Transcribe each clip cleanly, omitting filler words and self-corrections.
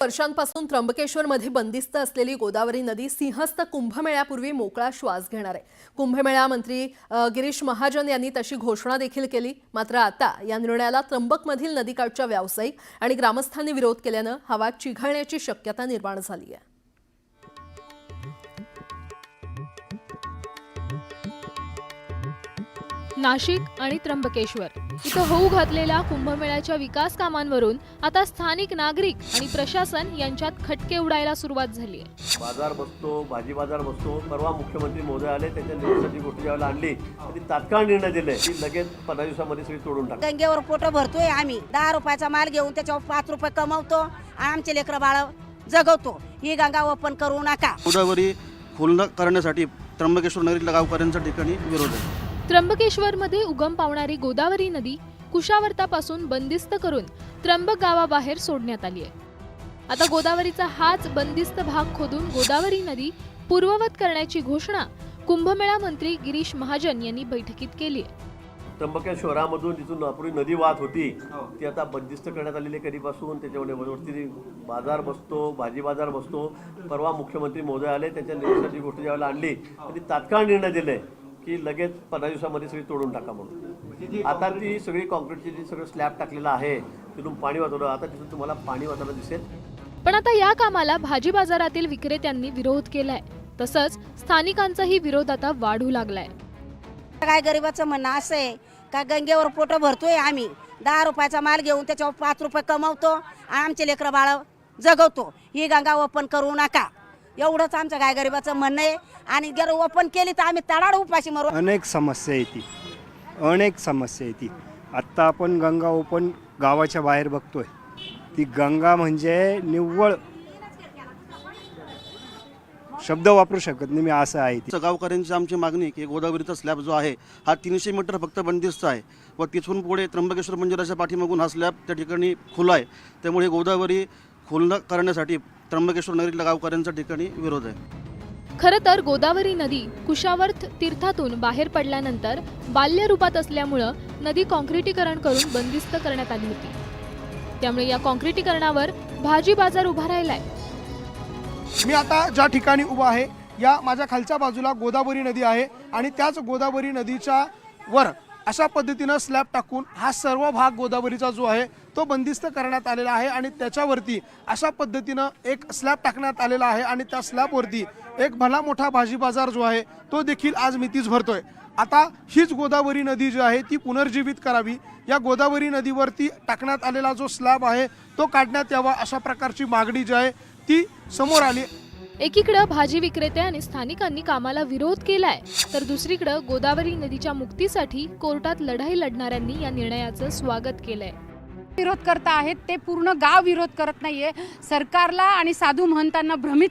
वर्षांपासून त्र्यंबकेश्वरमध्ये बंदिस्त असलेली गोदावरी नदी सिंहस्थ कुंभमेळ्यापूर्वी मोकळा श्वास घेणार आहे। कुंभमेळा मंत्री गिरीश महाजन यांनी तशी घोषणा देखील केली। मात्र आता या निर्णयाला त्र्यंबकमधील नदीकाठच्या व्यावसायिक आणि ग्रामस्थांनी विरोध केल्याने हवा चिघळण्याची शक्यता निर्माण झाली आहे। नाशिक आणि त्र्यंबकेश्वर इथं होऊ घातलेल्या कुंभमेळ्याच्या विकास कामांवरून आता स्थानिक नागरिक आणि प्रशासन यांच्यात खटके उडायला सुरुवात झाली आहे। बाजार बसतो, भाजी बाजार बसतो। परवा मुख्यमंत्री महोदय आले, त्याच्या निर्णयाची गोष्टी ज्यावेळेला आणली त्यांनी तात्काळ निर्णय दिले की लगेच 15 दिवसामध्ये सगळी तोडून टाक। गंगेवर पोटं भरतोय आम्ही, 10 रुपयाचा माल घेऊन त्याच्यावर 5 रुपये कमवतो आणि आमचे लेकरं बाळ जगवतो। ही गंगा ओपन करू नका। गोदावरी खुलं करण्यासाठी त्र्यंबकेश्वर नगरीतल्या गावकऱ्यांच्या ठिकाणी विरोध आहे। त्र्यंबकेश्वरमध्ये उगम पावणारी गोदावरी नदी कुशावर्तापासून बंदिस्त करून त्र्यंबक गावाबाहेर सोडण्यात आली आहे। आता गोदावरीचा हाच बंदिस्त भाग खोदून गोदावरी नदी पूर्ववत करण्याची घोषणा कुंभमेळा मंत्री गिरीश महाजन यांनी बैठकीत केली आहे। त्र्यंबकेश्वर शहरामधून जिथून आपली नदी वाहत होती ती आता बंदिस्त करण्यात आलेली कधीपासून। त्याच्यामध्ये वरती बाजार बसतो, भाजी बाजार बसतो। परवा मुख्यमंत्री महोदय आले, त्याच्या निर्णयाची गोष्टी ज्यावेळेला आणली त्यांनी तात्काळ निर्णय दिले की लगेच 15 दिवसामध्ये सगळी तोडून टाका म्हणून। आता ती सगळी कॉन्क्रीटची जी सगळं स्लॅब टाकलेला आहे तिथून पाणी वाहतं, आता तिथून तुम्हाला पाणी वाहताना दिसेल। पण आता या कामाला भाजी बाजारातील विक्रेत्यांनी विरोध केलाय, तसंच स्थानिकांचाही विरोध आता वाढू लागलाय। काय गरिबाचं म्हणणं असं आहे का गंगेवर पोटं भरतोय आम्ही, 10 रुपयाचा माल घेऊन त्याच्यावर 5 रुपये कमवतो आणि आमचे लेकरं बाळ जगवतो। ही गंगा ओपन करू नका, एवढंच आमचं काय गरिबाचं म्हणणं आहे। आणि जर ओपन केली तर आम्ही तडाड उपाशी मरू। अनेक समस्या येते। आत्ता आपण गंगा ओपन गावाच्या बाहेर बघतोय, ती गंगा म्हणजे निव्वळ शब्द वापरू शकत नाही मी, असं आहे। गावकऱ्यांची आमची मागणी की गोदावरीचा स्लॅब जो आहे हा 300 मीटर फक्त बंदिस्त आहे व तिथून पुढे त्र्यंबकेश्वर मंदिराच्या पाठीमागून हा स्लॅब त्या ठिकाणी खुला आहे। त्यामुळे गोदावरी खुलं करण्यासाठी त्र्यंबकेश्वर नगरीतल्या गावकऱ्यांच्या ठिकाणी विरोध आहे। खरं तर गोदावरी नदी कुशावर्त तीर्थातून बाहेर पडल्यानंतर बाल्य रूपात असल्यामुळं नदी काँक्रिटीकरण करून बंदिस्त करण्यात आली होती। त्यामुळे या काँक्रिटीकरणावर भाजी बाजार उभा राहिलाय। मी आता ज्या ठिकाणी उभा आहे या माझ्या खालच्या बाजूला गोदावरी नदी आहे आणि त्याच गोदावरी नदीच्या वर अशा पद्धतीनं स्लॅब टाकून हा सर्व भाग गोदावरीचा जो आहे तो बंदिस्त करण्यात आलेला आहे आणि त्याच्यावरती अशा पद्धतीनं एक स्लॅब टाकण्यात आलेला आहे आणि त्या स्लॅबवरती एक भला मोठा भाजी बाजार जो आहे तो देखील आज मितीच भरतोय। आता हीच गोदावरी नदी जी आहे ती पुनर्जीवित करावी, या गोदावरी नदीवरती टाकण्यात आलेला जो स्लॅब आहे तो काढण्यात यावा, अशा प्रकारची मागणी जी आहे ती समोर आली। एकीकडे भाजी विक्रेते आणि स्थानिकांनी कामाला विरोध केलाय, तर दुसरीकडे गोदावरी नदीच्या मुक्तीसाठी कोर्टात लढाई लढणाऱ्यांनी या निर्णयाचं स्वागत केलंय। विरोध करत आहेत ते पूर्ण गाव विरोध करत नाहीये, सरकारला आणि साधू महंतांना भ्रमित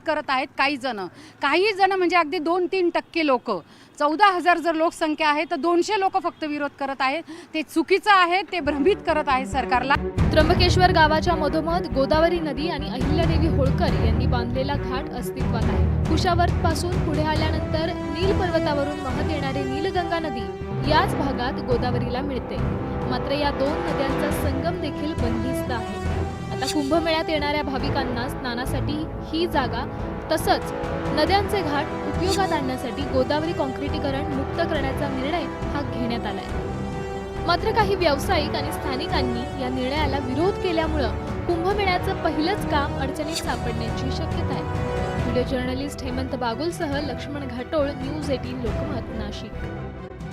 करत आहेत काही जण म्हणजे अगदी 2-3% लोक। 14,000 जर लोकसंख्या आहे तर 200 लोक फक्त विरोध करत आहेत। ते चुकीचं आहे, ते भ्रमित करत आहेत सरकारला। त्र्यंबकेश्वर गावाच्या मधोमध गोदावरी नदी आणि अहिल्यादेवी होळकर यांनी बांधलेला घाट अस्तित्वात आहे। कुशावर्त पासून पुढे आल्यानंतर नील पर्वतावरून वाहत येणारी नीलगंगा नदी याच भागात गोदावरीला मिळते। मात्र या दोन नद्यांचा संगम देखील बंदिस्त आहे। आता कुंभमेळ्यात येणाऱ्या भाविकांना स्नानासाठी ही जागा तसंच नद्यांचे घाट उपयोगात आणण्यासाठी गोदावरी काँक्रिटीकरण मुक्त करण्याचा निर्णय हा घेण्यात आलाय। मात्र काही व्यावसायिक आणि स्थानिकांनी या निर्णयाला विरोध केल्यामुळे कुंभमेळ्याचं पहिलंच काम अडचणीत सापडण्याची शक्यता आहे। व्हिडिओ जर्नलिस्ट हेमंत बागुलसह लक्ष्मण घाटोळ, न्यूज 18 लोकमत, नाशिक।